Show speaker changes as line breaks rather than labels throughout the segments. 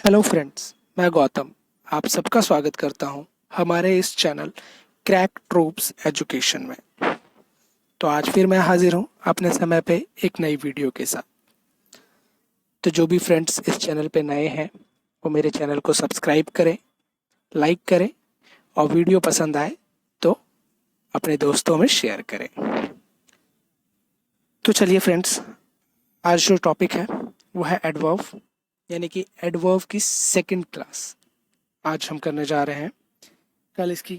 Hello friends, मैं गौतम आप सबका स्वागत करता हूं हमारे इस चैनल क्रैक ट्रूप्स एजुकेशन में। तो आज फिर मैं हाजिर हूं अपने समय पे एक नई वीडियो के साथ। तो जो भी फ्रेंड्स इस चैनल पे नए हैं वो मेरे चैनल को सब्सक्राइब करें, लाइक करें और वीडियो पसंद आए तो अपने दोस्तों में शेयर करें। तो चलिए फ्रेंड्स, आज जो टॉपिक है वो है एडवर्ब, यानी कि एडवर्ब की सेकंड क्लास आज हम करने जा रहे हैं। कल इसकी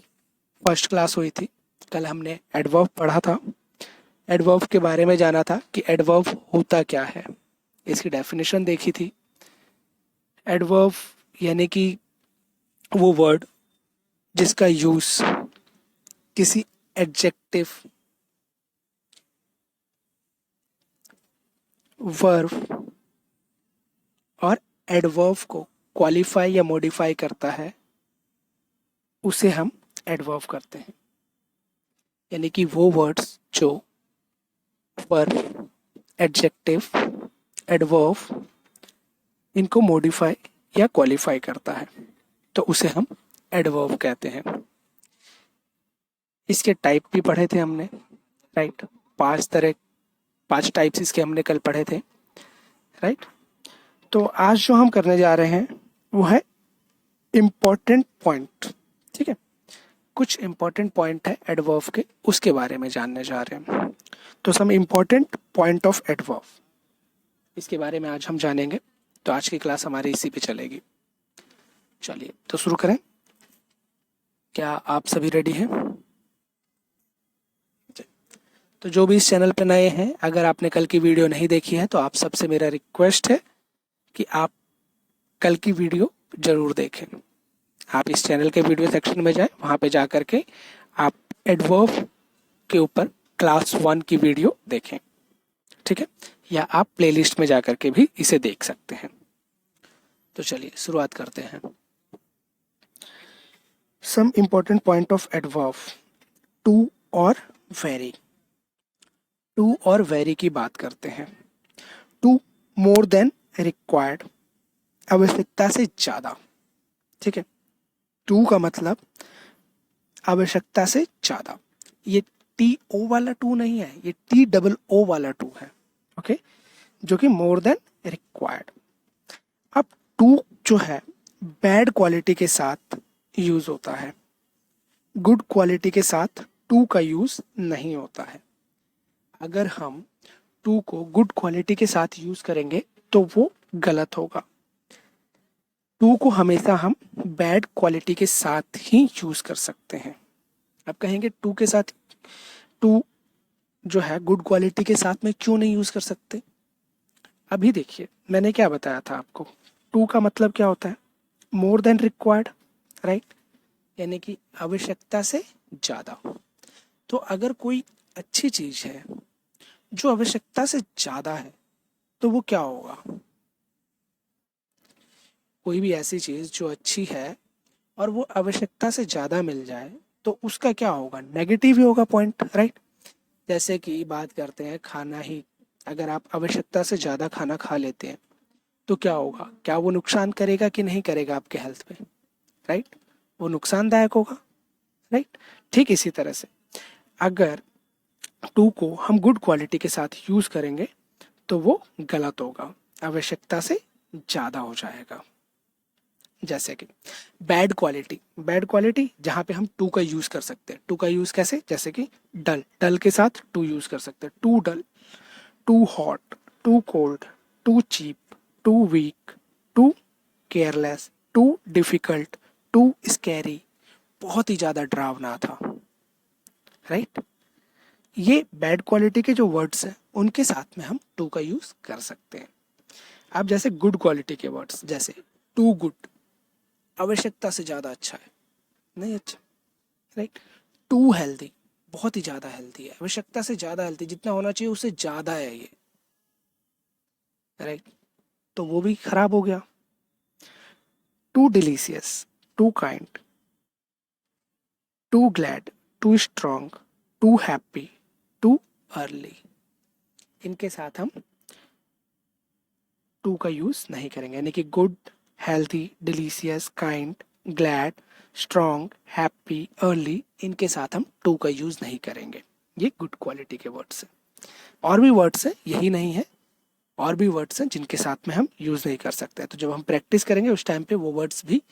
फर्स्ट क्लास हुई थी। कल हमने एडवर्ब पढ़ा था, एडवर्ब के बारे में जाना था कि एडवर्ब होता क्या है, इसकी डेफिनेशन देखी थी। एडवर्ब यानी कि वो वर्ड जिसका यूज किसी एडजेक्टिव, वर्ब और एडवर्ब को क्वालिफाई या मॉडिफाई करता है, उसे हम एडवर्ब करते हैं। यानी कि वो वर्ड्स जो वर्ब, एडजेक्टिव, एडवर्ब इनको मॉडिफाई या क्वालिफाई करता है तो उसे हम एडवर्ब कहते हैं। इसके टाइप भी पढ़े थे हमने, राइट। पांच टाइप्स इसके हमने कल पढ़े थे, राइट। तो आज जो हम करने जा रहे हैं वो है इम्पोर्टेंट पॉइंट, ठीक है। कुछ इम्पोर्टेंट पॉइंट है एडवर्ब के, उसके बारे में जानने जा रहे हैं। तो some important point of adverb, इसके बारे में आज हम जानेंगे। तो आज की क्लास हमारी इसी पे चलेगी। चलिए तो शुरू करें। क्या आप सभी रेडी हैं? तो जो भी इस चैनल पे नए हैं, अगर आपने कल की वीडियो नहीं देखी है तो आप सबसे मेरा रिक्वेस्ट है कि आप कल की वीडियो जरूर देखें। आप इस चैनल के वीडियो सेक्शन में जाएं, वहां पे जा करके आप एडवर्ब के ऊपर क्लास 1 की वीडियो देखें, ठीक है। या आप प्लेलिस्ट में जा करके भी इसे देख सकते हैं। तो चलिए शुरुआत करते हैं। Some important point of adverb, too और वेरी। टू और वेरी की बात करते हैं। टू, मोर देन रिक्वायर्ड, आवश्यकता से ज्यादा, ठीक है। टू का मतलब आवश्यकता से ज्यादा। ये टी ओ वाला टू नहीं है, ये टी डबल ओ वाला टू है, ओके, जो कि मोर देन रिक्वायर्ड। अब टू जो है बैड क्वालिटी के साथ यूज होता है, गुड क्वालिटी के साथ टू का यूज नहीं होता है। अगर हम टू को गुड क्वालिटी के साथ यूज करेंगे तो वो गलत होगा। टू को हमेशा हम बैड क्वालिटी के साथ ही यूज कर सकते हैं। आप कहेंगे टू के साथ, टू जो है गुड क्वालिटी के साथ में क्यों नहीं यूज कर सकते? अभी देखिए मैंने क्या बताया था आपको। टू का मतलब क्या होता है? मोर देन रिक्वायर्ड, राइट, यानी कि आवश्यकता से ज्यादा। तो अगर कोई अच्छी चीज है जो आवश्यकता से ज्यादा है तो वो क्या होगा? कोई भी ऐसी चीज जो अच्छी है और वो आवश्यकता से ज्यादा मिल जाए तो उसका क्या होगा? नेगेटिव ही होगा पॉइंट, राइट। जैसे कि बात करते हैं खाना ही, अगर आप आवश्यकता से ज्यादा खाना खा लेते हैं तो क्या होगा? क्या वो नुकसान करेगा कि नहीं करेगा आपके हेल्थ पे? राइट, वो नुकसानदायक होगा, राइट। ठीक इसी तरह से अगर टू को हम गुड क्वालिटी के साथ यूज करेंगे तो वो गलत होगा, आवश्यकता से ज्यादा हो जाएगा। जैसे कि बैड क्वालिटी, बैड क्वालिटी जहां पे हम टू का यूज कर सकते हैं। टू का यूज कैसे? जैसे कि डल, डल के साथ टू यूज कर सकते हैं। Too dull, too hot, too cold, too cheap, too weak, too careless, too difficult, too scary, बहुत ही ज्यादा डरावना था, राइट। ये बैड क्वालिटी के जो वर्ड्स हैं उनके साथ में हम टू का यूज कर सकते हैं। अब जैसे गुड क्वालिटी के वर्ड्स, जैसे टू गुड, आवश्यकता से ज्यादा अच्छा है, नहीं अच्छा, राइट। टू हेल्दी, बहुत ही ज्यादा हेल्दी है, आवश्यकता से ज्यादा हेल्दी, जितना होना चाहिए उससे ज्यादा है ये, राइट। तो वो भी खराब हो गया। Too delicious, too kind, too glad, too strong, too happy, too early, इनके साथ हम टू का यूज नहीं करेंगे। यानी कि good, healthy, delicious, kind, glad, strong, happy, early, इनके साथ हम टू का यूज़ नहीं करेंगे। ये गुड क्वालिटी के वर्ड्स हैं। और भी वर्ड्स हैं, यही नहीं है, और भी वर्ड्स हैं जिनके साथ में हम यूज़ नहीं कर सकते। तो जब हम प्रैक्टिस करेंगे उस टाइम पे वो वर्ड्स भी,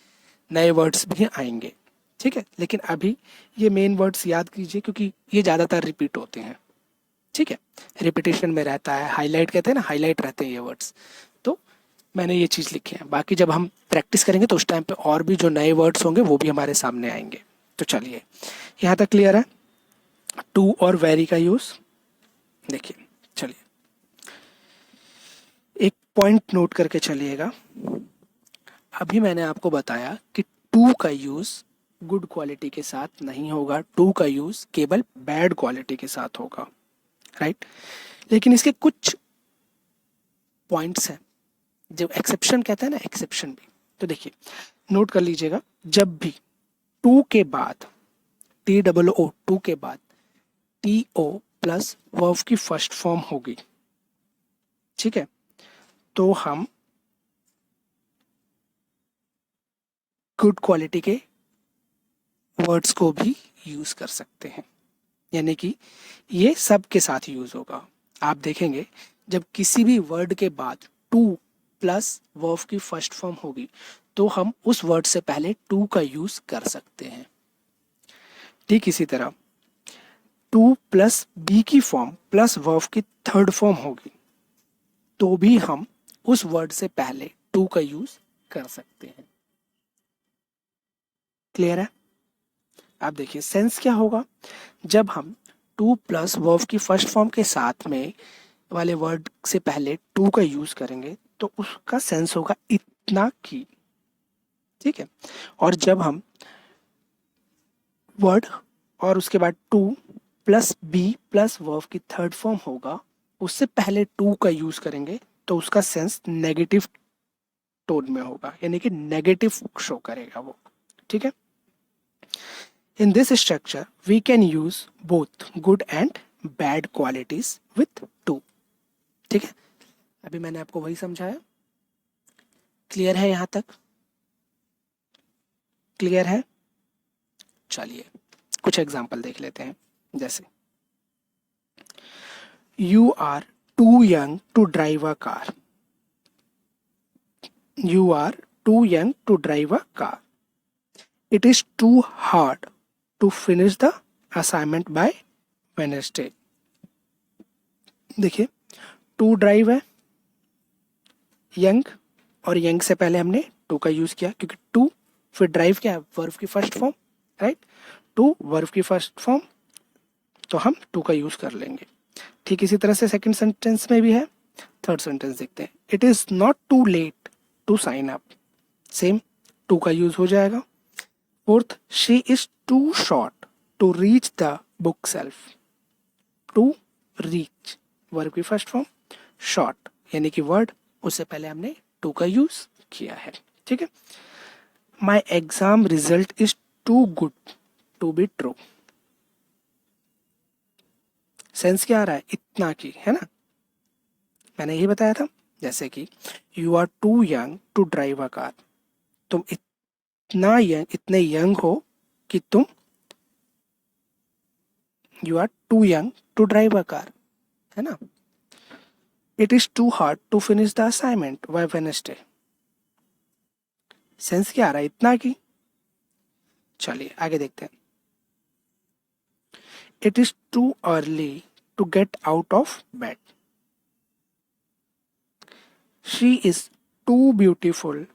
नए वर्ड्स भी आएंगे, ठीक है। लेकिन अभी ये मेन वर्ड्स याद कीजिए क्योंकि ये ज़्यादातर रिपीट होते हैं, ठीक है। रिपीटेशन में रहता है, हाईलाइट कहते हैं ना, हाईलाइट रहते हैं ये वर्ड्स। तो मैंने ये चीज़ लिखी है। बाकी जब हम प्रैक्टिस करेंगे तो उस टाइम पे और भी जो नए वर्ड्स होंगे वो भी हमारे सामने आएंगे। तो चलिए, यहाँ तक क्लियर है टू और वेरी का यूज़। देखिए, चलिए एक पॉइंट नोट करके चलिएगा। अभी मैंने आपको बताया कि टू का यूज़ गुड क्वालिटी के साथ नहीं होगा, टू का यूज़ केवल बैड क्वालिटी के साथ होगा, राइट। लेकिन इसके कुछ पॉइंट्स हैं जो एक्सेप्शन कहते हैं ना, एक्सेप्शन भी। तो देखिए, नोट कर लीजिएगा, जब भी टू के बाद, टी डबल ओ, टू के बाद टी ओ प्लस वर्ब की फर्स्ट फॉर्म होगी, ठीक है, तो हम गुड क्वालिटी के वर्ड्स को भी यूज कर सकते हैं। यानी कि ये सब के साथ यूज होगा। आप देखेंगे जब किसी भी वर्ड के बाद टू प्लस वर्ब की फर्स्ट फॉर्म होगी तो हम उस वर्ड से पहले टू का यूज कर सकते हैं। ठीक इसी तरह टू प्लस बी की फॉर्म प्लस वर्ब की थर्ड फॉर्म होगी तो भी हम उस वर्ड से पहले टू का यूज कर सकते हैं। क्लियर है? आप देखिए सेंस क्या होगा, जब हम टू प्लस वर्ब की फर्स्ट फॉर्म के साथ में वाले वर्ड से पहले टू का यूज करेंगे तो उसका सेंस होगा इतना की, ठीक है। और जब हम वर्ड और उसके बाद to plus be plus verb की थर्ड फॉर्म होगा उससे पहले टू का यूज करेंगे तो उसका सेंस नेगेटिव टोन में होगा, यानी कि नेगेटिव शो करेगा वो, ठीक है। In this structure, we can use both good and bad qualities with to। ठीक है, अभी मैंने आपको वही समझाया। क्लियर है यहाँ तक? क्लियर है? चलिए कुछ एग्जाम्पल देख लेते हैं। जैसे you are too young to drive a car. You are too young to drive a car. It is too hard to finish the assignment by Wednesday. देखिए, टू ड्राइव है, यंग, और यंग से पहले हमने टू का use किया क्योंकि to फिर ड्राइव क्या है, वर्ब की first form, right. To verb की फर्स्ट फॉर्म तो हम टू का यूज कर लेंगे। ठीक इसी तरह से सेकंड सेंटेंस में भी है। थर्ड सेंटेंस देखते हैं, it is not too late to sign up. Same too का यूज हो जाएगा। Fourth, she is too short to reach the book shelf. To reach verb की फर्स्ट फॉर्म, शॉर्ट यानी कि वर्ड, उससे पहले हमने टू का यूज किया है, ठीक है। My exam result is too good to be true. Sense क्या आ रहा है, इतना की, है ना, मैंने यही बताया था। जैसे कि you are too young to drive a car, तुम इतना यंग, इतने यंग हो कि तुम, you are too young to drive a car, है ना। It is too hard to finish the assignment by Wednesday. Sense क्या आ रहा है, इतना की। चलिए आगे देखते हैं। It is too early to get out of bed. She is too beautiful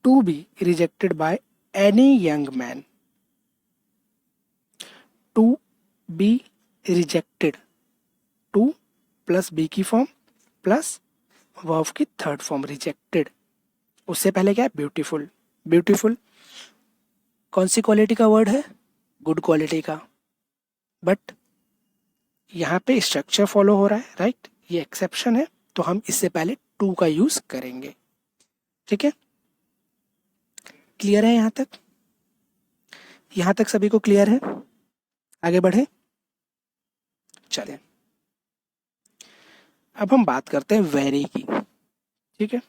to be rejected by any young man. To be rejected, to plus be की फॉर्म प्लस वर्ब की थर्ड फॉर्म रिजेक्टेड, उससे पहले क्या है, beautiful. Beautiful कौन सी quality का word है, गुड क्वालिटी का। बट यहाँ पे स्ट्रक्चर फॉलो हो रहा है, राइट, ये एक्सेप्शन है तो हम इससे पहले टू का यूज करेंगे, ठीक है। क्लियर है यहाँ तक? यहाँ तक सभी को क्लियर है? आगे बढ़े, चलें। अब हम बात करते हैं वेरी की, ठीक है।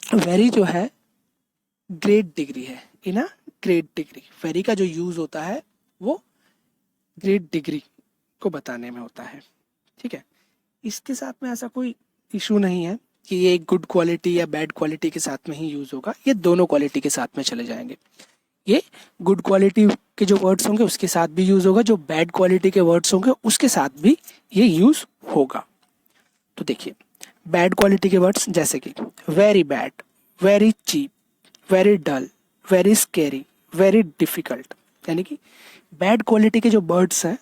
वेरी जो है ग्रेट डिग्री है, इन अ ग्रेट डिग्री। वेरी का जो यूज होता है वो ग्रेट डिग्री को बताने में होता है, ठीक है। इसके साथ में ऐसा कोई इशू नहीं है कि ये गुड क्वालिटी या बैड क्वालिटी के साथ में ही यूज होगा, ये दोनों क्वालिटी के साथ में चले जाएंगे। ये गुड क्वालिटी के जो वर्ड्स होंगे उसके साथ भी यूज होगा, जो बैड क्वालिटी के वर्ड्स होंगे उसके साथ भी ये यूज होगा। तो देखिए, बैड क्वालिटी के वर्ड्स जैसे कि very bad, very cheap, very dull, very scary, very difficult, यानी कि बैड क्वालिटी के जो वर्ड्स हैं,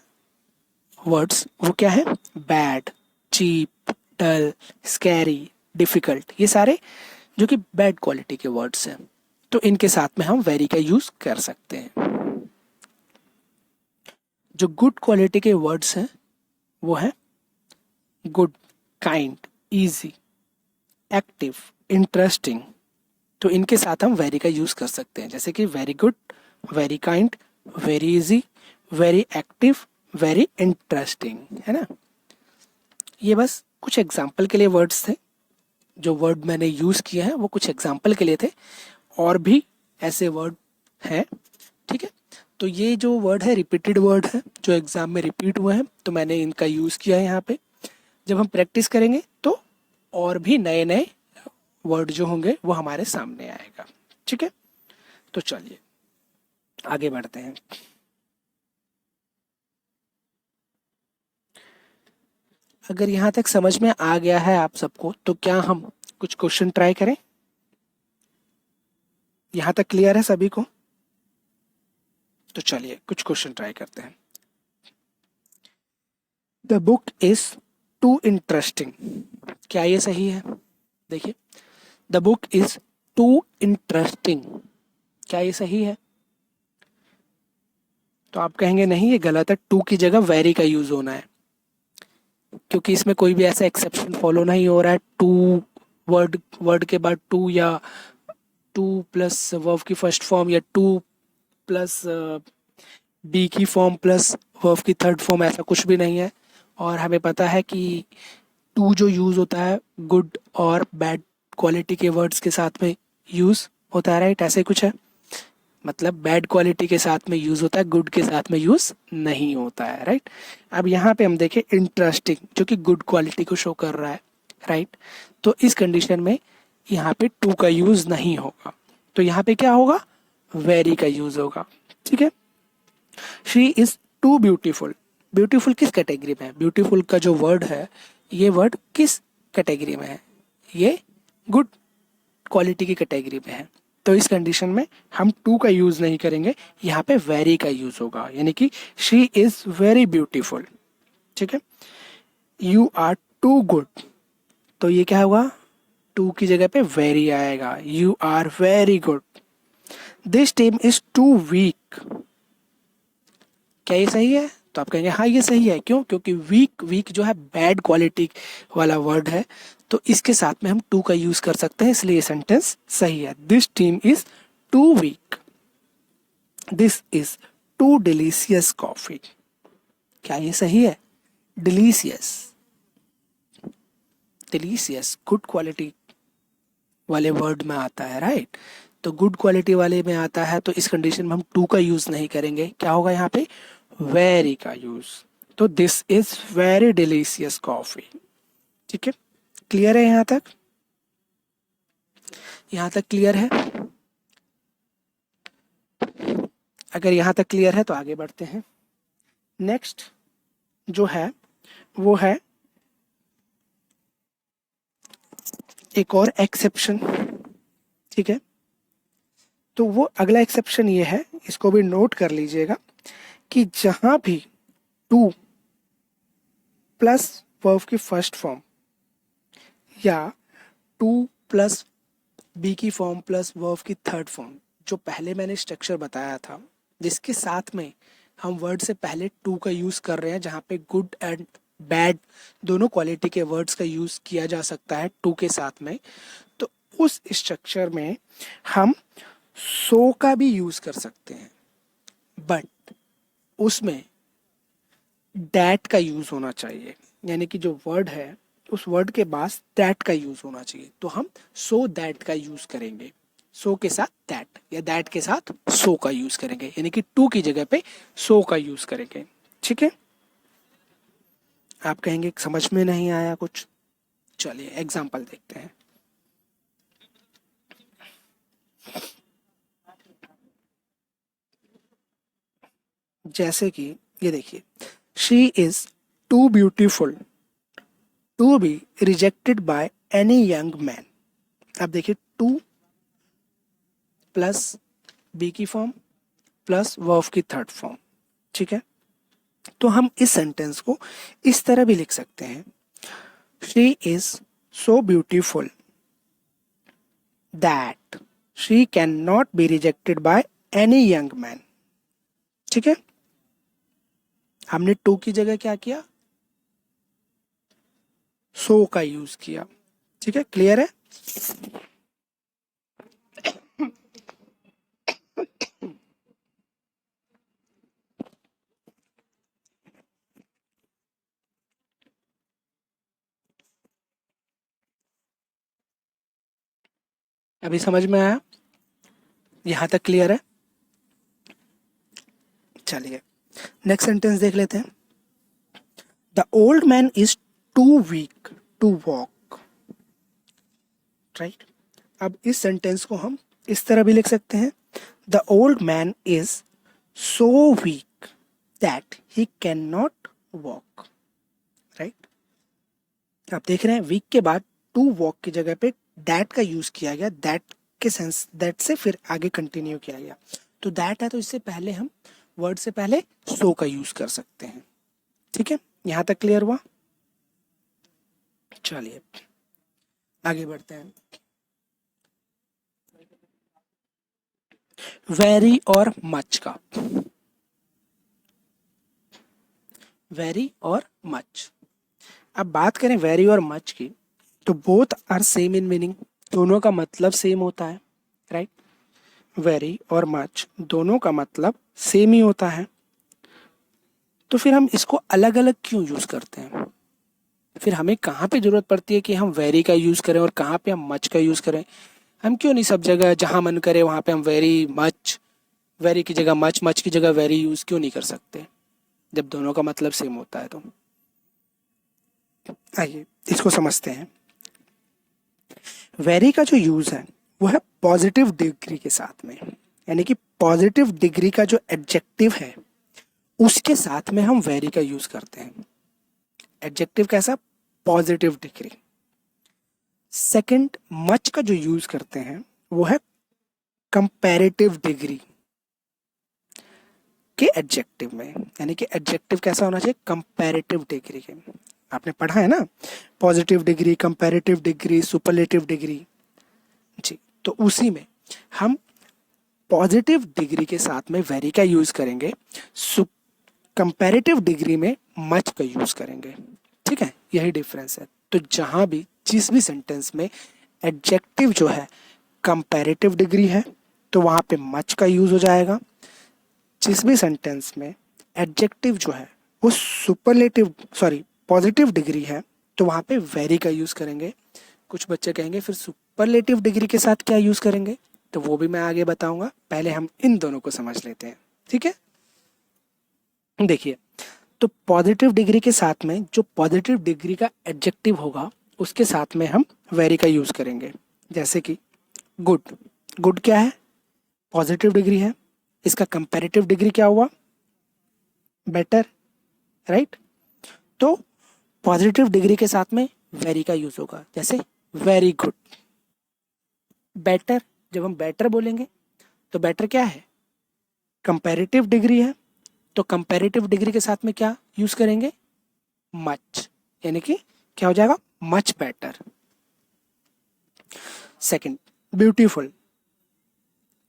वर्ड्स वो क्या है, बैड, चीप, डल, स्कैरी, डिफिकल्ट, ये सारे जो कि बैड क्वालिटी के वर्ड्स हैं, तो इनके साथ में हम वेरी का यूज कर सकते हैं। जो गुड क्वालिटी के वर्ड्स हैं वो है good, kind, easy, active, interesting, तो इनके साथ हम वेरी का यूज कर सकते हैं, जैसे कि very good, very kind, very easy, very active, very interesting, है ना। ये बस कुछ एग्जाम्पल के लिए वर्ड्स थे, जो वर्ड मैंने यूज किए हैं वो कुछ एग्जाम्पल के लिए थे, और भी ऐसे वर्ड हैं, ठीक है। तो ये जो वर्ड है रिपीटेड वर्ड है, जो एग्जाम में रिपीट हुए हैं, तो मैंने इनका यूज किया है यहाँ पे। जब हम प्रैक्टिस करेंगे तो और भी नए नए वर्ड जो होंगे वो हमारे सामने आएगा, ठीक है। तो चलिए आगे बढ़ते हैं। अगर यहाँ तक समझ में आ गया है आप सबको, तो क्या हम कुछ क्वेश्चन ट्राई करें? यहाँ तक क्लियर है सभी को? तो चलिए कुछ क्वेश्चन ट्राई करते हैं। The book is too interesting, क्या ये सही है? देखिए, the book is too interesting, क्या ये सही है? तो आप कहेंगे नहीं ये गलत है, टू की जगह वेरी का यूज होना है, क्योंकि इसमें कोई भी ऐसा एक्सेप्शन फॉलो नहीं हो रहा है। टू वर्ड वर्ड के बाद टू, या टू प्लस वर्ब की फर्स्ट फॉर्म, या टू प्लस बी की फॉर्म प्लस वर्ब की थर्ड फॉर्म, ऐसा कुछ भी नहीं है। और हमें पता है कि टू जो यूज़ होता है गुड और बैड क्वालिटी के वर्ड्स के साथ में यूज़ होता है, राइट? ऐसे कुछ है, मतलब बैड क्वालिटी के साथ में यूज़ होता है, गुड के साथ में यूज़ नहीं होता है, राइट? अब यहाँ पे हम देखें इंटरेस्टिंग, जो कि गुड क्वालिटी को शो कर रहा है, राइट? तो इस कंडीशन में यहाँ पे टू का यूज़ नहीं होगा, तो यहाँ पे क्या होगा, वेरी का यूज़ होगा, ठीक है। She is too beautiful, beautiful किस कैटेगरी में है? ब्यूटीफुल का जो वर्ड है, ये वर्ड किस कैटेगरी में है? ये गुड क्वालिटी की कैटेगरी में है, तो इस कंडीशन में हम टू का यूज नहीं करेंगे, यहाँ पे वेरी का यूज होगा, यानी कि शी इज वेरी ब्यूटीफुल, ठीक है। यू आर टू गुड, तो ये क्या होगा, टू की जगह पे वेरी आएगा, you are very good. This team is too weak, क्या ये सही है? तो आप कहेंगे हाँ ये सही है, क्यों? क्योंकि वीक, वीक जो है बैड क्वालिटी वाला वर्ड है, तो इसके साथ में हम टू का यूज कर सकते हैं, इसलिए ये सेंटेंस सही है। This team is too weak, this is too delicious coffee, क्या ये सही है? डिलीशियस, डिलीशियस गुड क्वालिटी वाले वर्ड में आता है, राइट? तो गुड क्वालिटी वाले में आता है, तो इस कंडीशन में हम टू का यूज नहीं करेंगे, क्या होगा यहाँ पे, वेरी का यूज। तो this is very delicious coffee, ठीक है। क्लियर है यहाँ तक? यहाँ तक क्लियर है? अगर यहाँ तक क्लियर है तो आगे बढ़ते हैं। नेक्स्ट जो है वो है एक और एक्सेप्शन, ठीक है। तो वो अगला एक्सेप्शन ये है, इसको भी नोट कर लीजिएगा, कि जहां भी टू प्लस वर्ब की फर्स्ट फॉर्म या टू प्लस बी की फॉर्म प्लस वर्ब की थर्ड फॉर्म, जो पहले मैंने स्ट्रक्चर बताया था, जिसके साथ में हम वर्ड से पहले टू का यूज कर रहे हैं, जहाँ पे गुड एंड बैड दोनों क्वालिटी के वर्ड्स का यूज किया जा सकता है टू के साथ में, तो उस स्ट्रक्चर में हम सो का भी यूज कर सकते हैं, बट उसमें डैट का यूज होना चाहिए, यानी कि जो वर्ड है उस वर्ड के बाद दैट का यूज होना चाहिए, तो हम सो दैट का यूज करेंगे। सो के साथ दैट या दैट के साथ सो का यूज करेंगे, यानी कि टू की जगह पे सो का यूज करेंगे। ठीक है, आप कहेंगे समझ में नहीं आया कुछ, चलिए एग्जाम्पल देखते हैं। जैसे कि ये देखिए, she is too beautiful to be rejected by any young man. अब देखिए, टू प्लस बी की फॉर्म प्लस वर्ब की थर्ड फॉर्म। ठीक है, तो हम इस सेंटेंस को इस तरह भी लिख सकते हैं, she is so beautiful that she can not be rejected by any young man. ठीक है, हमने टू की जगह क्या किया, सो का यूज किया। ठीक है, क्लियर है। अभी समझ में आया, यहां तक क्लियर है। चलिए नेक्स्ट सेंटेंस देख लेते हैं। The old man is too weak to walk. Right, अब इस सेंटेंस को हम इस तरह भी लिख सकते हैं, the old man is so weak that he can not walk. Right, आप देख रहे हैं वीक के बाद टू वॉक की जगह पे दैट का यूज किया गया, दैट के सेंस दैट से फिर आगे कंटिन्यू किया गया। तो दैट है तो इससे पहले हम वर्ड से पहले सो का यूज कर सकते हैं। ठीक है, यहां तक क्लियर हुआ। चलिए आगे बढ़ते हैं। वेरी और मच का, वेरी और मच। अब बात करें वेरी और मच की, तो both are same in meaning, दोनों का मतलब सेम होता है। राइट, वेरी और मच दोनों का मतलब सेम ही होता है, तो फिर हम इसको अलग अलग क्यों यूज करते हैं? फिर हमें कहाँ पे जरूरत पड़ती है कि हम वेरी का यूज करें और कहाँ पे हम मच का यूज करें? हम क्यों नहीं सब जगह जहां मन करे वहां पे हम वेरी मच, वेरी की जगह मच, मच की जगह वेरी यूज क्यों नहीं कर सकते, जब दोनों का मतलब सेम होता है? तो आइए इसको समझते हैं। वेरी का जो यूज है वो है पॉजिटिव डिग्री के साथ में, यानी कि पॉजिटिव डिग्री का जो एडजेक्टिव है उसके साथ में हम वेरी का यूज करते हैं। एडजेक्टिव कैसा? Positive degree. सेकंड, मच का जो यूज करते हैं वो है कंपैरेटिव डिग्री के एडजेक्टिव में, यानी कि एडजेक्टिव कैसा होना चाहिए? कंपैरेटिव डिग्री के। आपने पढ़ा है ना, positive degree, comparative degree, superlative degree. जी, तो उसी में हम पॉजिटिव डिग्री के साथ में वेरी का यूज करेंगे, कंपैरेटिव डिग्री में मच का यूज करेंगे। ठीक है, यही डिफरेंस है। तो जहां भी जिस भी सेंटेंस में एडजेक्टिव जो है कंपैरेटिव डिग्री है तो वहां पे मच का यूज हो जाएगा। जिस भी सेंटेंस में एडजेक्टिव जो है वो सुपरलेटिव सॉरी पॉजिटिव डिग्री है तो वहां पे वेरी का यूज करेंगे। कुछ बच्चे कहेंगे फिर सुपरलेटिव डिग्री के साथ क्या यूज करेंगे, तो वो भी मैं आगे बताऊंगा, पहले हम इन दोनों को समझ लेते हैं। ठीक है, देखिए, तो पॉजिटिव डिग्री के साथ में जो पॉजिटिव डिग्री का एडजेक्टिव होगा उसके साथ में हम वेरी का यूज करेंगे। जैसे कि गुड, गुड क्या है? पॉजिटिव डिग्री है। इसका कंपैरेटिव डिग्री क्या हुआ? बेटर। राइट, तो पॉजिटिव डिग्री के साथ में वेरी का यूज होगा, जैसे वेरी गुड। बेटर, जब हम बेटर बोलेंगे तो बेटर क्या है? कंपैरेटिव डिग्री है, तो कंपैरेटिव डिग्री के साथ में क्या यूज करेंगे? मच, यानी कि क्या हो जाएगा? Much better. सेकंड, ब्यूटीफुल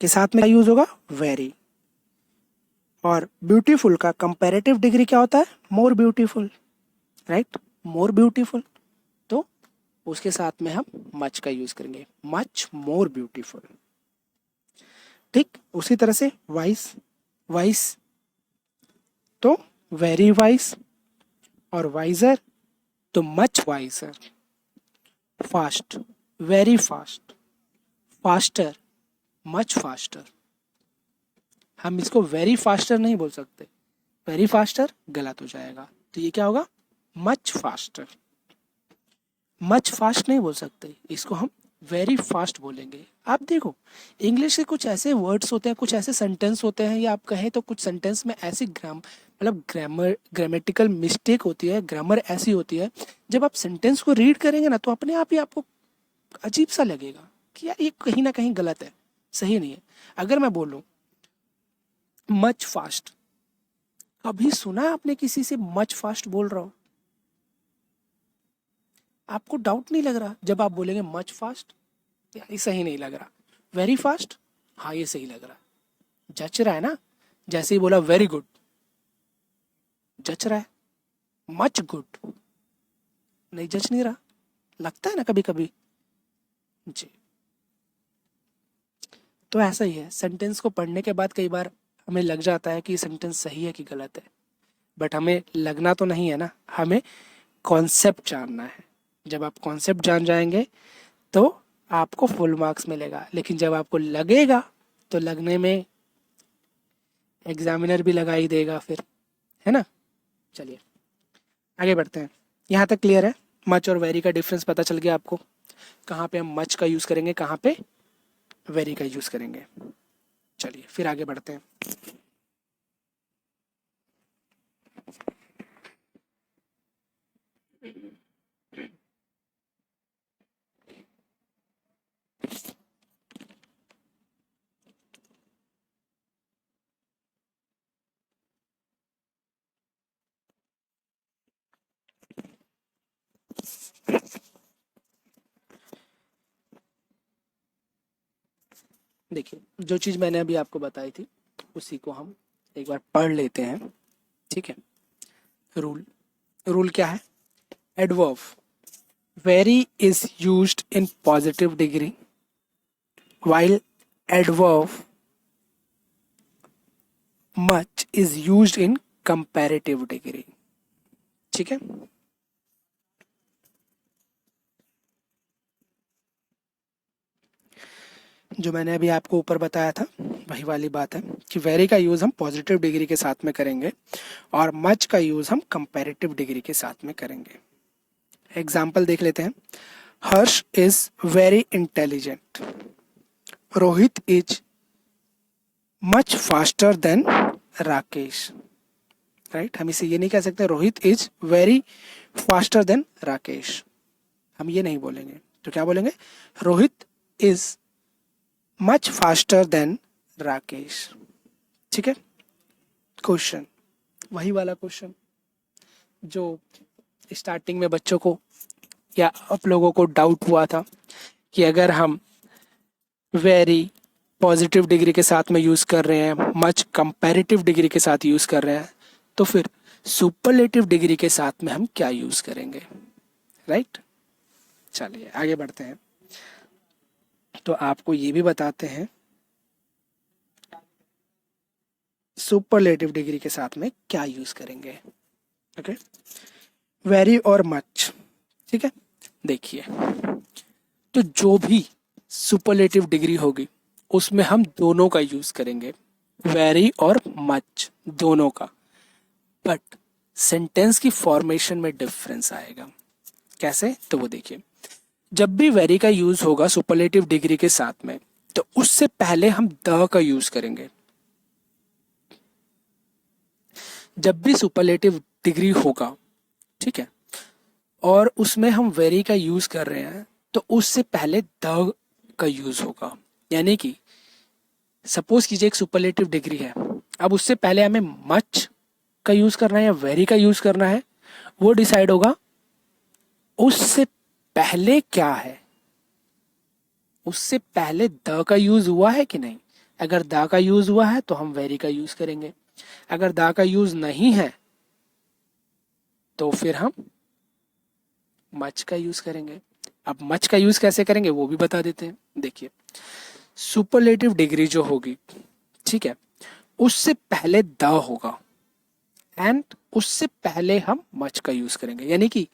के साथ में क्या यूज होगा? वेरी। और ब्यूटीफुल का कंपैरेटिव डिग्री क्या होता है? More beautiful. Right, more beautiful, तो उसके साथ में हम मच का यूज करेंगे, मच मोर ब्यूटीफुल। ठीक, उसी तरह से वाइस, वाइस तो वेरी वाइस और वाइजर तो much wiser, fast, very fast, faster, much faster. हम इसको वेरी फास्टर नहीं बोल सकते, वेरी फास्टर गलत हो जाएगा, तो ये क्या होगा, मच फास्टर। मच फास्ट नहीं बोल सकते, इसको हम वेरी फास्ट बोलेंगे। आप देखो इंग्लिश के कुछ ऐसे वर्ड्स होते हैं, कुछ ऐसे सेंटेंस होते हैं, या आप कहें तो कुछ सेंटेंस में ऐसी ग्रामेटिकल मिस्टेक होती है, ग्रामर ऐसी होती है, जब आप सेंटेंस को रीड करेंगे ना तो अपने आप ही आपको अजीब सा लगेगा कि यार ये कहीं ना कहीं गलत है, सही नहीं है। अगर मैं बोलूँ मच फास्ट, अभी सुना है आपने किसी से मच फास्ट बोल रहा हो? आपको डाउट नहीं लग रहा जब आप बोलेंगे मच फास्ट, यार ये सही नहीं लग रहा। वेरी फास्ट, हाँ ये सही लग रहा, जच रहा है ना। जैसे ही बोला वेरी गुड, जच रहा है। मच गुड नहीं, जच नहीं रहा, लगता है ना कभी कभी जी। तो ऐसा ही है, सेंटेंस को पढ़ने के बाद कई बार हमें लग जाता है कि सेंटेंस सही है कि गलत है, बट हमें लगना तो नहीं है ना, हमें कॉन्सेप्ट जानना है। जब आप कॉन्सेप्ट जान जाएंगे तो आपको फुल मार्क्स मिलेगा, लेकिन जब आपको लगेगा तो लगने में एग्जामिनर भी लगा ही देगा फिर, है ना। चलिए आगे बढ़ते हैं। यहाँ तक क्लियर है, मच और वेरी का डिफरेंस पता चल गया आपको, कहाँ पे हम मच का यूज़ करेंगे, कहाँ पे वेरी का यूज़ करेंगे। चलिए फिर आगे बढ़ते हैं। देखिए जो चीज़ मैंने अभी आपको बताई थी उसी को हम एक बार पढ़ लेते हैं, ठीक है। रूल, रूल क्या है, adverb very is used in positive degree while adverb much is used in comparative degree, ठीक है। जो मैंने अभी आपको ऊपर बताया था वही वाली बात है कि वेरी का यूज़ हम पॉजिटिव डिग्री के साथ में करेंगे और मच का यूज़ हम कंपैरेटिव डिग्री के साथ में करेंगे। एग्जाम्पल देख लेते हैं। Harsh is very intelligent, Rohit is much faster than Rakesh, right. हम इसे ये नहीं कह सकते Rohit is very faster than Rakesh, हम ये नहीं बोलेंगे, तो क्या बोलेंगे, Rohit is much faster than Rakesh, ठीक है। क्वेश्चन, वही वाला क्वेश्चन जो स्टार्टिंग में बच्चों को या आप लोगों को डाउट हुआ था कि अगर हम वेरी पॉजिटिव डिग्री के साथ में यूज़ कर रहे हैं, मच कंपैरेटिव डिग्री के साथ यूज़ कर रहे हैं, तो फिर सुपरलेटिव डिग्री के साथ में हम क्या यूज़ करेंगे, राइट। चलिए आगे बढ़ते हैं। तो आपको ये भी बताते हैं सुपरलेटिव डिग्री के साथ में क्या यूज़ करेंगे, ओके। वेरी और मच, ठीक है। देखिए तो जो भी सुपरलेटिव डिग्री होगी उसमें हम दोनों का यूज़ करेंगे, वेरी और मच दोनों का, बट सेंटेंस की फॉर्मेशन में डिफरेंस आएगा। कैसे, तो वो देखिए, जब भी वेरी का यूज़ होगा सुपरलेटिव डिग्री के साथ में तो उससे पहले हम द का यूज़ करेंगे। जब भी सुपरलेटिव डिग्री होगा, ठीक है, और उसमें हम वेरी का यूज़ कर रहे हैं तो उससे पहले द का यूज़ होगा। यानी कि सपोज कीजिए एक सुपरलेटिव डिग्री है, अब उससे पहले हमें मच का यूज़ करना है या वेरी का यूज़ करना है, वो डिसाइड होगा उससे पहले क्या है, उससे पहले द का यूज़ हुआ है कि नहीं। अगर द का यूज़ हुआ है तो हम वेरी का यूज़ करेंगे, अगर द का यूज़ नहीं है तो फिर हम मच का यूज़ करेंगे। अब मच का यूज़ कैसे करेंगे वो भी बता देते हैं। देखिए सुपरलेटिव डिग्री जो होगी, ठीक है, उससे पहले द होगा एंड उससे पहले हम मच का यूज़ करेंगे। यानी कि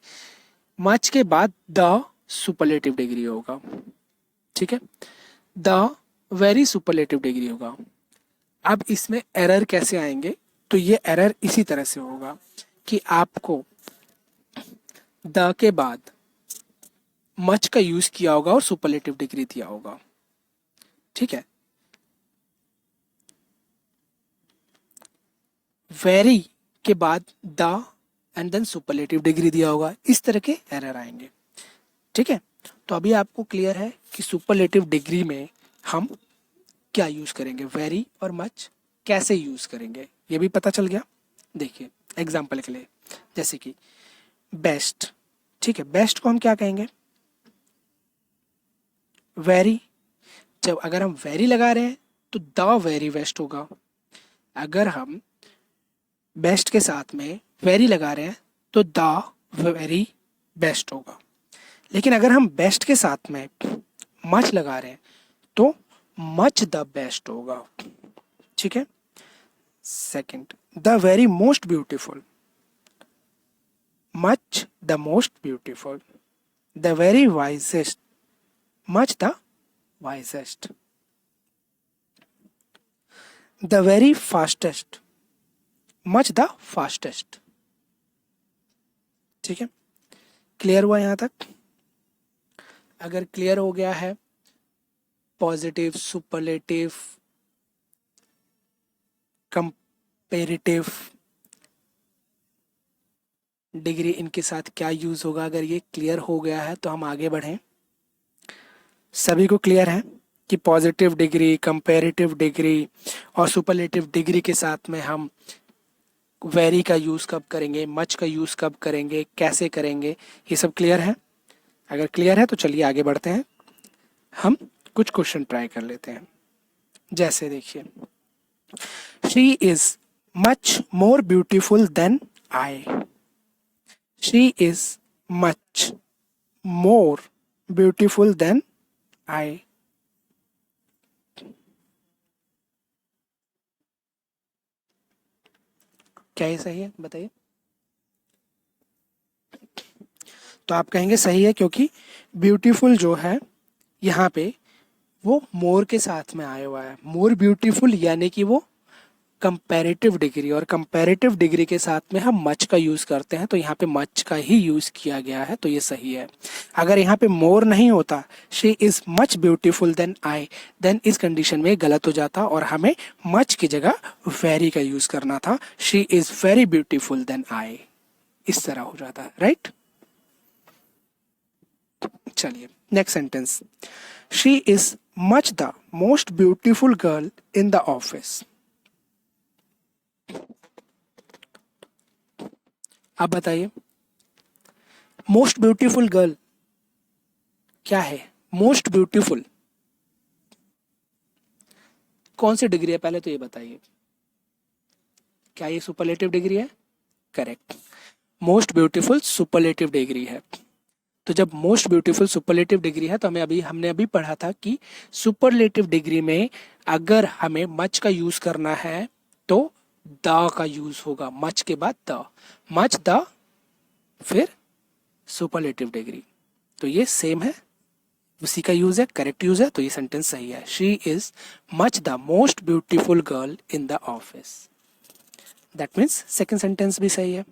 मच के बाद द सुपरलेटिव डिग्री होगा, ठीक है, द वेरी सुपरलेटिव डिग्री होगा। अब इसमें एरर कैसे आएंगे, तो ये एरर इसी तरह से होगा कि आपको द के बाद मच का यूज किया होगा और सुपरलेटिव डिग्री दिया होगा, ठीक है। वेरी के बाद the and then superlative degree दिया होगा, इस तरह के एरर आएंगे, ठीक है। तो अभी आपको क्लियर है कि सुपरलेटिव डिग्री में हम क्या यूज करेंगे, वेरी और मच कैसे यूज करेंगे, ये भी पता चल गया। देखिए एग्जाम्पल के लिए, जैसे कि बेस्ट, ठीक है, बेस्ट को हम क्या कहेंगे, वेरी। जब अगर हम वेरी लगा रहे हैं तो द वेरी बेस्ट होगा। अगर हम बेस्ट के साथ में वेरी लगा रहे हैं तो द वेरी बेस्ट होगा। लेकिन अगर हम बेस्ट के साथ में मच लगा रहे हैं तो मच द बेस्ट होगा, ठीक है। Second, the very most beautiful, much the most beautiful. The very wisest, much the wisest. The very fastest, much the fastest, ठीक है। क्लियर हुआ यहाँ तक? अगर क्लियर हो गया है, पॉजिटिव, सुपरलेटिव, कंपेरेटिव डिग्री, इनके साथ क्या यूज होगा, अगर ये क्लियर हो गया है तो हम आगे बढ़ें। सभी को क्लियर है कि पॉजिटिव डिग्री, कंपेरेटिव डिग्री और सुपरलेटिव डिग्री के साथ में हम वेरी का यूज कब करेंगे, मच का यूज कब करेंगे, कैसे करेंगे, ये सब क्लियर है? अगर क्लियर है तो चलिए आगे बढ़ते हैं, हम कुछ क्वेश्चन ट्राई कर लेते हैं। जैसे देखिए, she is much more beautiful than I. She is much more beautiful than I. क्या ये सही है, बताइए। तो आप कहेंगे सही है, क्योंकि ब्यूटीफुल जो है यहाँ पे वो मोर के साथ में आया हुआ है। मोर ब्यूटीफुल यानी कि वो कंपैरेटिव डिग्री, और कंपैरेटिव डिग्री के साथ में हम मच का यूज करते हैं, तो यहाँ पे मच का ही यूज किया गया है, तो ये सही है। अगर यहाँ पे मोर नहीं होता, she is much beautiful than I, then इस कंडीशन में गलत हो जाता और हमें मच की जगह वेरी का यूज करना था। She is very beautiful than I, इस तरह हो जाता है, राइट। चलिए next sentence, she is much the most beautiful girl in the office. आप बताइए, मोस्ट ब्यूटीफुल गर्ल क्या है? मोस्ट ब्यूटीफुल कौन सी डिग्री है, पहले तो ये बताइए। क्या ये सुपरलेटिव डिग्री है? Correct, most beautiful superlative degree है। तो जब मोस्ट ब्यूटीफुल सुपरलेटिव डिग्री है तो हमने अभी पढ़ा था कि सुपरलेटिव डिग्री में अगर हमें मच का यूज करना है तो द का यूज होगा, मच के बाद द, मच द, फिर सुपरलेटिव डिग्री। तो ये सेम है, उसी का यूज है, करेक्ट यूज है, तो ये सेंटेंस सही है। She is much the most beautiful girl in the office. That means second sentence भी सही है।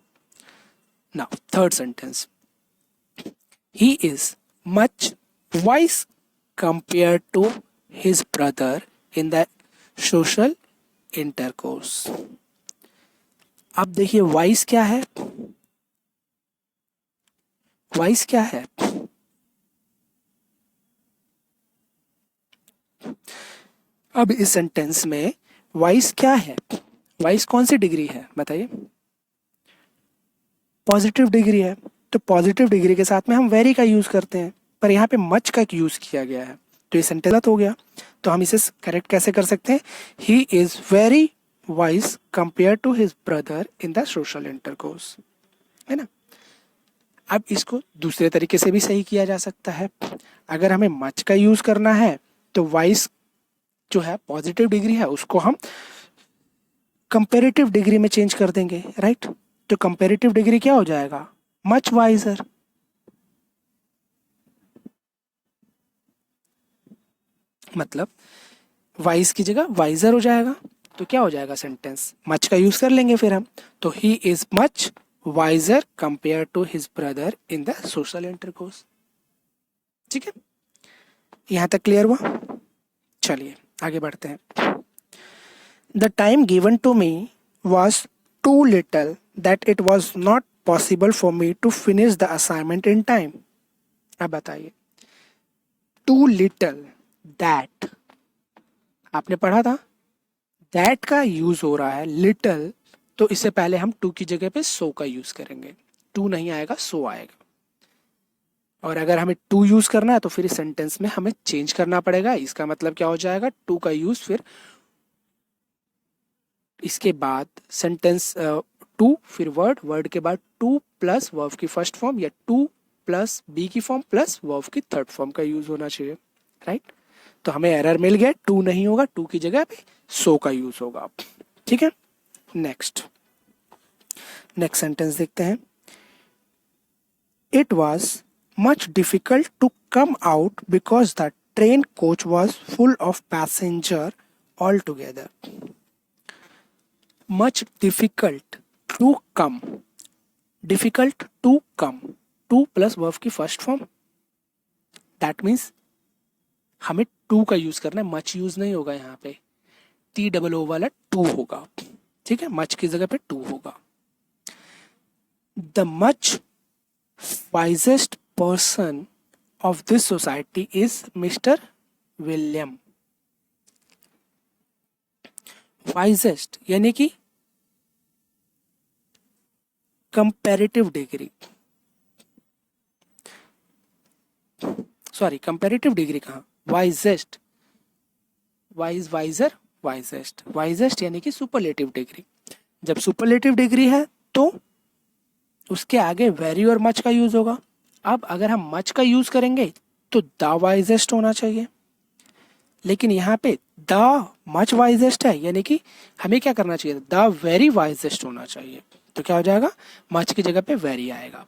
Now third sentence, he is much wise compared to his brother in the social intercourse। अब देखिए वाइस क्या है, vice क्या है? अब इस सेंटेंस में वाइस क्या है, वाइस कौन सी डिग्री है बताइए? पॉजिटिव डिग्री है, तो पॉजिटिव डिग्री के साथ में हम वेरी का यूज करते हैं, पर यहाँ पे मच का यूज किया गया है, तो ये सेंटेंस गलत हो गया। तो हम इसे करेक्ट कैसे कर सकते हैं? He is very wise compare to his brother in the social intercourse, है ना। अब इसको दूसरे तरीके से भी सही किया जा सकता है। अगर हमें मच का यूज करना है तो वाइज जो है पॉजिटिव डिग्री है उसको हम कंपेरेटिव डिग्री में चेंज कर देंगे, राइट। तो कंपेरेटिव डिग्री क्या हो जाएगा? मच वाइजर, मतलब वाइज की जगह वाइजर हो जाएगा, तो क्या हो जाएगा सेंटेंस, मच का यूज कर लेंगे फिर हम, तो he is much wiser compare to his brother in the social intercourse. ठीक है, यहां तक क्लियर हुआ? चलिए आगे बढ़ते हैं। The time given to me was too little that it was not possible for me to finish the assignment in time. अब बताइए, टू लिटल, दैट आपने पढ़ा था, दैट का यूज हो रहा है लिटल, तो इससे पहले हम टू की जगह पे सो का यूज करेंगे, टू नहीं आएगा सो आएगा। और अगर हमें टू यूज करना है तो फिर इस सेंटेंस में हमें चेंज करना पड़ेगा। इसका मतलब क्या हो जाएगा, टू का यूज फिर इसके बाद सेंटेंस टू, फिर वर्ड, वर्ड के बाद टू प्लस वर्ब की फर्स्ट फॉर्म या टू प्लस बी की फॉर्म प्लस वर्ब की थर्ड फॉर्म का यूज होना चाहिए, राइट? तो हमें एरर मिल गया, टू नहीं होगा, टू की जगह पे सो का यूज होगा। ठीक है, नेक्स्ट सेंटेंस देखते हैं। It was much difficult to come out because the train coach was full of passenger all together. Much difficult to come, difficult to come, to plus verb की फर्स्ट फॉर्म, दैट मीन्स हमें to का use करना है, much use नहीं होगा यहाँ पे, T double O वाला टू होगा। ठीक है, मच की जगह पे टू होगा। The much wisest person of this society is mister William. Wisest यानी कि comparative degree, sorry comparative degree कहाँ, wisest, wise wiser wisest, wisest यानी कि सुपरलेटिव डिग्री। जब सुपरलेटिव डिग्री है तो उसके आगे वेरी और मच का यूज होगा। अब अगर हम मच का यूज करेंगे तो द वाइजेस्ट होना चाहिए, लेकिन यहाँ पे द मच वाइजेस्ट है, यानी कि हमें क्या करना चाहिए, द वेरी वाइजेस्ट होना चाहिए। तो क्या हो जाएगा, मच की जगह पे वेरी आएगा।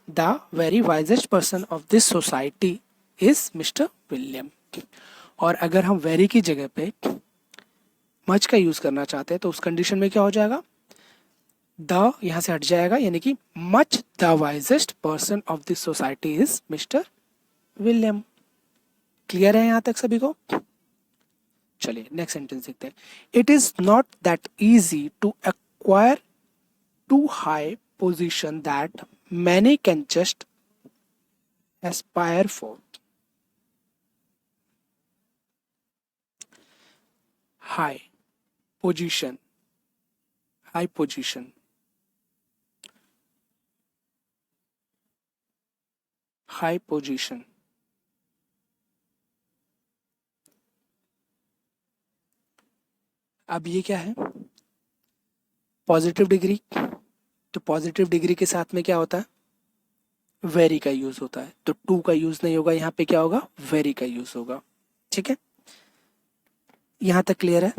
The very wisest person of this society is mister William. और अगर हम वेरी की जगह पे मच का यूज करना चाहते हैं तो उस कंडीशन में क्या हो जाएगा, द यहां से हट जाएगा, यानी कि much the wisest person of this society is mister William. Clear है यहां तक सभी को? चलिए नेक्स्ट सेंटेंस देखते हैं। It is not that easy to acquire to high position that many can just aspire for. High position, high position, high position, अब ये क्या है, पॉजिटिव डिग्री। तो पॉजिटिव डिग्री के साथ में क्या होता है, वेरी का यूज होता है, तो टू का यूज नहीं होगा, यहाँ पे क्या होगा, वेरी का यूज होगा। ठीक है, यहां तक क्लियर है?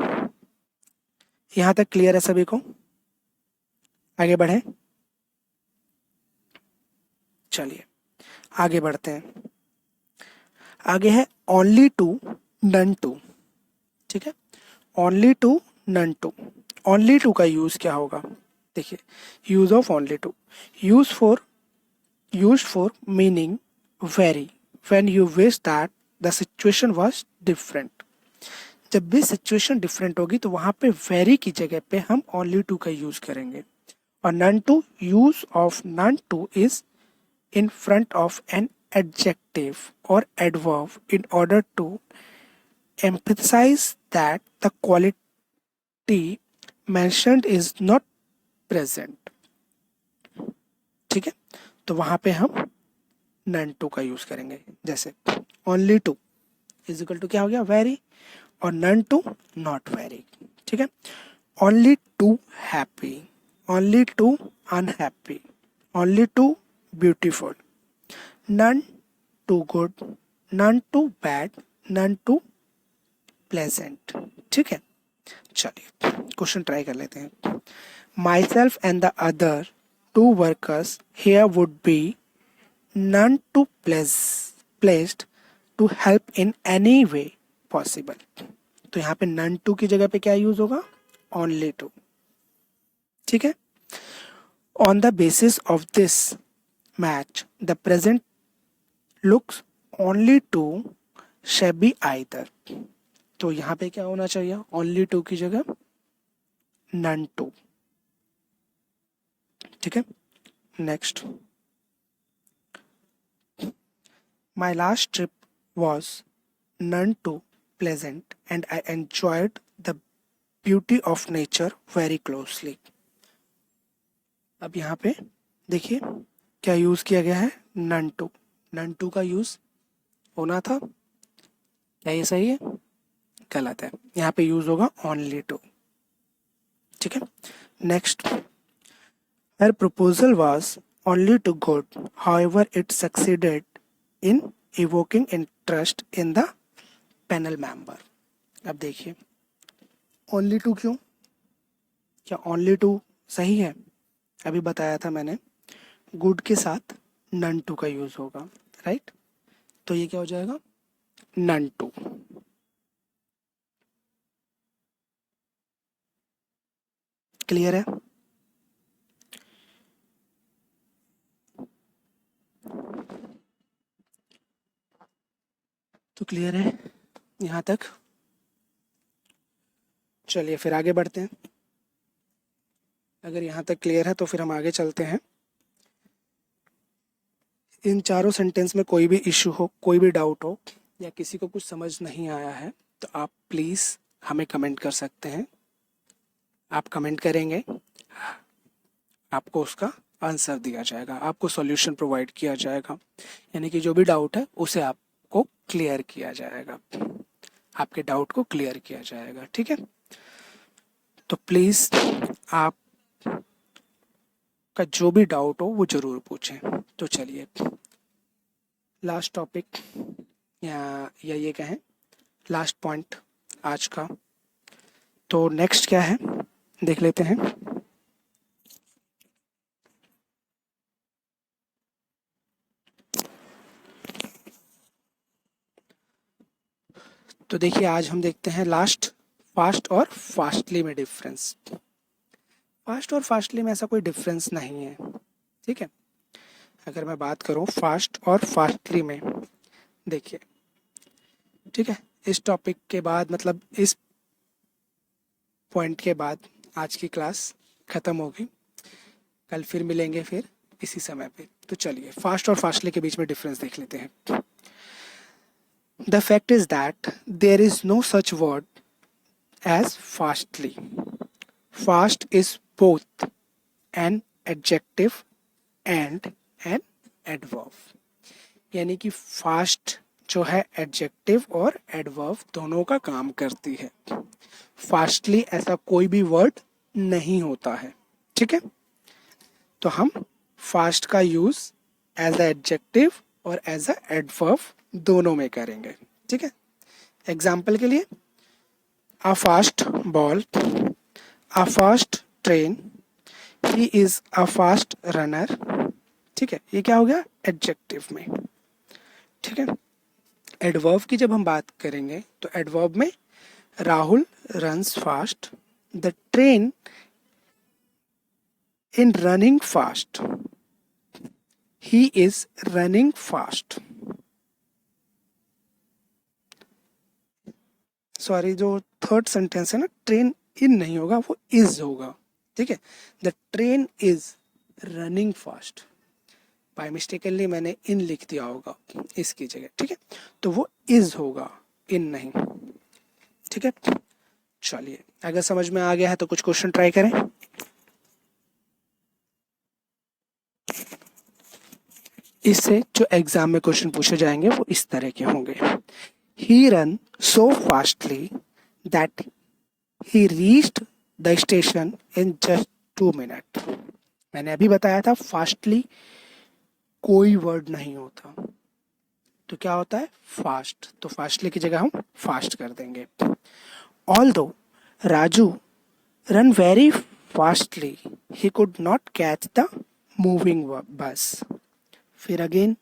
यहां तक क्लियर है सभी को? आगे बढ़े, चलिए आगे बढ़ते हैं। आगे है ओनली टू, नन टू। ठीक है, only too, none too. Only too का यूज क्या होगा, देखिए, use of only too, use for meaning very when you wish that the situation was different. जब भी सिचुएशन डिफरेंट होगी तो वहां पे वेरी की जगह पे हम ओनली टू का यूज करेंगे। और none too, use of none too is in front of an adjective or adverb in order to emphasize that the quality mentioned is not present। ठीक है, तो वहां पे हम none to का यूज करेंगे। जैसे only to is equal to क्या हो गया, वेरी, और none to not very। ठीक है, only to happy, only to unhappy, only to beautiful, none too good, none too bad, none too pleasant। ठीक है, चलिए क्वेश्चन ट्राई कर लेते हैं। Myself and the other two workers here would be none too placed to help in any way possible. तो यहाँ पे none to की जगह पे क्या यूज होगा, only to। ठीक है। On the basis of this match, the present looks only to shabby either। तो यहाँ पे क्या होना चाहिए, only to की जगह none to। ठीक है। Next, my last trip was none too pleasant and I enjoyed the beauty of nature very closely। अब यहाँ पे देखिए क्या यूज किया गया है, none to। none to का यूज होना था, क्या ये सही है, गलत है, यहाँ पे यूज होगा only to। ठीक है। Next, her proposal was only to good, however it succeeded in evoking interest in the panel member। अब देखिए only to क्यों, क्या only to सही है, अभी बताया था मैंने good के साथ none to का यूज होगा, राइट। तो ये क्या हो जाएगा, none to। क्लियर है। तो क्लियर है यहाँ तक। चलिए फिर आगे बढ़ते हैं। अगर यहाँ तक क्लियर है तो फिर हम आगे चलते हैं। इन चारों सेंटेंस में कोई भी इशू हो, कोई भी डाउट हो या किसी को कुछ समझ नहीं आया है तो आप प्लीज़ हमें कमेंट कर सकते हैं। आप कमेंट करेंगे, आपको उसका आंसर दिया जाएगा, आपको सॉल्यूशन प्रोवाइड किया जाएगा, यानी कि जो भी डाउट है उसे आपको क्लियर किया जाएगा, आपके डाउट को क्लियर किया जाएगा। ठीक है। तो प्लीज़ आप का जो भी डाउट हो वो ज़रूर पूछें। तो चलिए लास्ट टॉपिक या ये कहें लास्ट पॉइंट आज का, तो नेक्स्ट क्या है देख लेते हैं। तो देखिए आज हम देखते हैं लास्ट, फास्ट और फास्टली में डिफरेंस। फास्ट और फास्टली में ऐसा कोई डिफरेंस नहीं है। ठीक है। अगर मैं बात करूं फास्ट और फास्टली में, देखिए ठीक है, इस टॉपिक के बाद मतलब इस पॉइंट के बाद आज की क्लास ख़त्म होगी। कल फिर मिलेंगे फिर इसी समय पे। तो चलिए फास्ट और फास्टली के बीच में डिफरेंस देख लेते हैं। The fact is that there is no such word as fastly. Fast is both an adjective and an adverb। यानी कि फास्ट जो है एडजेक्टिव और एडवर्ब दोनों का काम करती है। फास्टली ऐसा कोई भी वर्ड नहीं होता है। ठीक है। तो हम फास्ट का यूज एज अ एडजेक्टिव और एज अ एडवर्ब दोनों में करेंगे। ठीक है। एग्जाम्पल के लिए a fast ball, a fast train, he is a fast runner. ठीक है, ये क्या हो गया एडजेक्टिव में। ठीक है। एडवर्ब की जब हम बात करेंगे तो एडवर्ब में Rahul runs fast, the train in running fast, he is running fast. Sorry, जो थर्ड सेंटेंस है ना, ट्रेन इन नहीं होगा, वो इज होगा। ठीक है। The train is running fast, by mistakenly मैंने इन लिख दिया होगा इसकी जगह। ठीक है। तो वो इज होगा, इन नहीं। ठीक है। चलिए अगर समझ में आ गया है तो कुछ क्वेश्चन ट्राई करें। इससे जो एग्जाम में क्वेश्चन पूछे जाएंगे वो इस तरह के होंगे। He ran so fastly that he reached the station in just 2 minutes। मैंने अभी बताया था फास्टली कोई वर्ड नहीं होता, तो क्या होता है फास्ट। तो फास्टली की जगह हम फास्ट कर देंगे। Although Raju ran very fastly, he could not catch the moving bus। फिर अगेन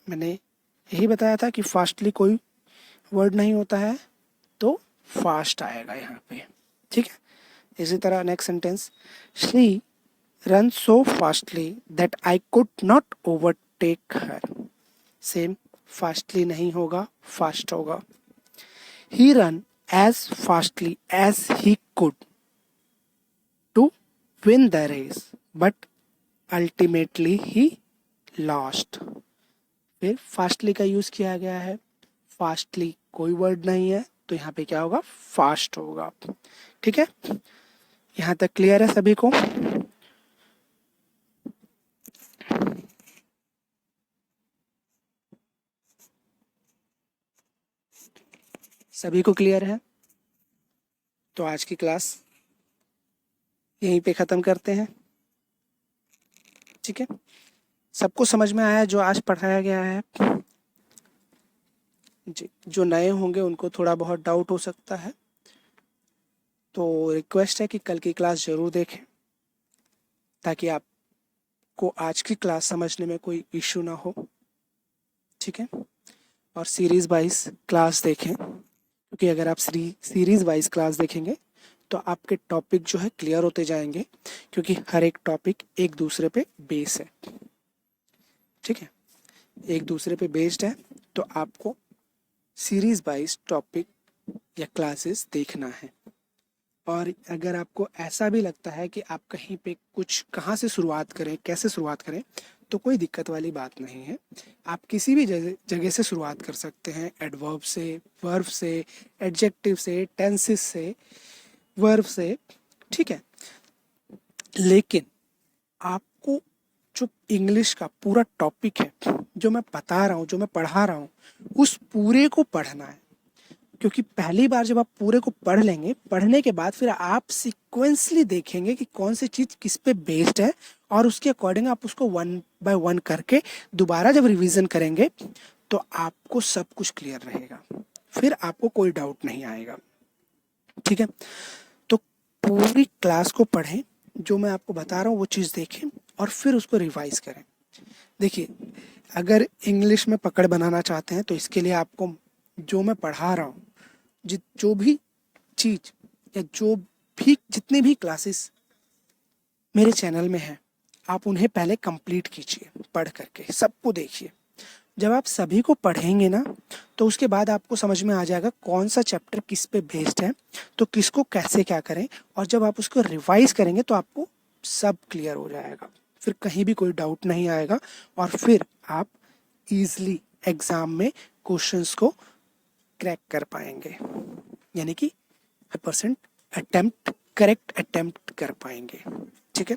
मैंने यही बताया था कि फास्टली कोई वर्ड नहीं होता है, तो फास्ट आएगा यहाँ पे, ठीक है। इसी तरह next sentence, she ran so fastly that I could not overtake her. Same, fastly नहीं होगा, फास्ट होगा। He ran as fastly as he could to win the race but ultimately he lost. फिर फास्टली का use किया गया है, fastly कोई word नहीं है तो यहाँ पे क्या होगा, फास्ट होगा, ठीक है। यहाँ तक क्लियर है सभी को? सभी को क्लियर है? तो आज की क्लास यहीं पे ख़त्म करते हैं, ठीक है। सबको समझ में आया जो आज पढ़ाया गया है? जी, जो नए होंगे उनको थोड़ा बहुत डाउट हो सकता है, तो रिक्वेस्ट है कि कल की क्लास ज़रूर देखें ताकि आपको आज की क्लास समझने में कोई इश्यू ना हो, ठीक है। और सीरीज़ वाइज क्लास देखें, क्योंकि अगर आप सीरीज़ वाइज क्लास देखेंगे तो आपके टॉपिक जो है क्लियर होते जाएंगे, क्योंकि हर एक टॉपिक एक दूसरे पे बेस है, ठीक है। एक दूसरे पे बेस्ड है, तो आपको सीरीज़ वाइज टॉपिक या क्लासेस देखना है। और अगर आपको ऐसा भी लगता है कि आप कहीं पे कुछ कहाँ से शुरुआत करें, कैसे शुरुआत करें, तो कोई दिक्कत वाली बात नहीं है। आप किसी भी जगह से शुरुआत कर सकते हैं, एडवर्ब से, वर्ब से, एडजेक्टिव से, टेंसेस से, वर्ब से, ठीक है। लेकिन आपको जो इंग्लिश का पूरा टॉपिक है, जो मैं बता रहा हूँ, जो मैं पढ़ा रहा हूँ, उस पूरे को पढ़ना है। क्योंकि पहली बार जब आप पूरे को पढ़ लेंगे, पढ़ने के बाद फिर आप सीक्वेंसली देखेंगे कि कौन सी चीज़ किस पे बेस्ड है, और उसके अकॉर्डिंग आप उसको 1 बाय 1 करके दोबारा जब रिवीजन करेंगे तो आपको सब कुछ क्लियर रहेगा, फिर आपको कोई डाउट नहीं आएगा, ठीक है। तो पूरी क्लास को पढ़ें, जो मैं आपको बता रहा हूँ वो चीज़ देखें और फिर उसको रिवाइज करें। देखिए, अगर इंग्लिश में पकड़ बनाना चाहते हैं तो इसके लिए आपको जो मैं पढ़ा रहा हूँ, जो भी चीज़ या जो भी जितनी भी क्लासेस मेरे चैनल में हैं, आप उन्हें पहले कंप्लीट कीजिए, पढ़ करके सबको देखिए। जब आप सभी को पढ़ेंगे ना, तो उसके बाद आपको समझ में आ जाएगा कौन सा चैप्टर किस पे बेस्ड है, तो किसको कैसे क्या करें। और जब आप उसको रिवाइज करेंगे तो आपको सब क्लियर हो जाएगा, फिर कहीं भी कोई डाउट नहीं आएगा, और फिर आप ईजिली एग्ज़ाम में क्वेश्चंस को क्रैक कर पाएंगे, यानी कि 100% अटेम्प्ट, करेक्ट अटेम्प्ट कर पाएंगे, ठीक है।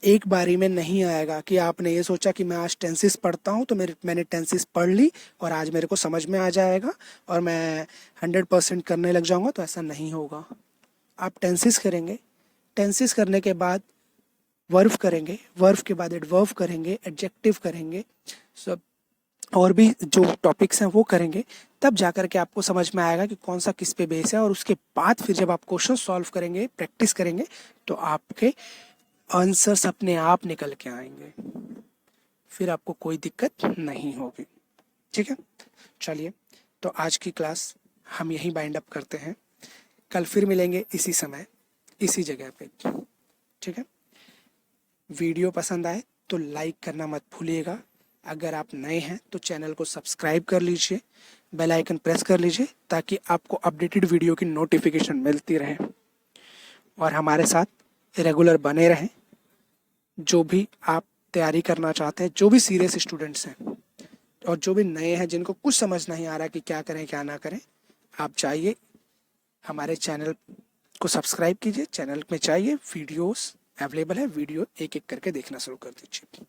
एक बारी में नहीं आएगा कि आपने ये सोचा कि मैं आज टेंसेस पढ़ता हूँ तो मैंने टेंसेस पढ़ ली और आज मेरे को समझ में आ जाएगा और मैं 100% करने लग जाऊँगा, तो ऐसा नहीं होगा। आप टेंसेस करेंगे, टेंसेस करने के बाद वर्ब करेंगे, वर्ब के बाद एडवर्ब करेंगे, एडजेक्टिव करेंगे, सब और भी जो टॉपिक्स हैं वो करेंगे, तब जाकर के आपको समझ में आएगा कि कौन सा किस पे बेस है। और उसके बाद फिर जब आप क्वेश्चन सॉल्व करेंगे, प्रैक्टिस करेंगे, तो आपके आंसर्स अपने आप निकल के आएंगे, फिर आपको कोई दिक्कत नहीं होगी, ठीक है। चलिए, तो आज की क्लास हम यहीं बाइंड अप करते हैं, कल फिर मिलेंगे इसी समय इसी जगह पे, ठीक है। वीडियो पसंद आए तो लाइक करना मत भूलिएगा। अगर आप नए हैं तो चैनल को सब्सक्राइब कर लीजिए, बेल आइकन प्रेस कर लीजिए, ताकि आपको अपडेटेड वीडियो की नोटिफिकेशन मिलती रहे और हमारे साथ रेगुलर बने रहें। जो भी आप तैयारी करना चाहते हैं, जो भी सीरियस स्टूडेंट्स हैं और जो भी नए हैं जिनको कुछ समझ नहीं आ रहा कि क्या करें क्या ना करें, आप जाइए हमारे चैनल को सब्सक्राइब कीजिए। चैनल में जाइए, वीडियोस अवेलेबल है, वीडियो एक एक करके देखना शुरू कर दीजिए।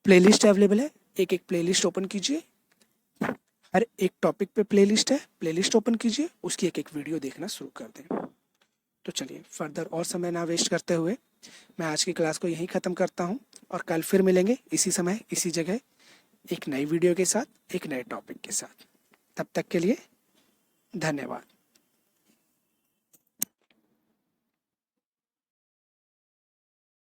प्लेलिस्ट अवेलेबल है, एक एक प्लेलिस्ट ओपन कीजिए, हर एक टॉपिक पे प्लेलिस्ट है, प्लेलिस्ट ओपन कीजिए, उसकी एक एक वीडियो देखना शुरू कर दें। तो चलिए, फर्दर और समय ना वेस्ट करते हुए मैं आज की क्लास को यहीं ख़त्म करता हूँ और कल फिर मिलेंगे इसी समय इसी जगह एक नई वीडियो के साथ, एक नए टॉपिक के साथ। तब तक के लिए धन्यवाद।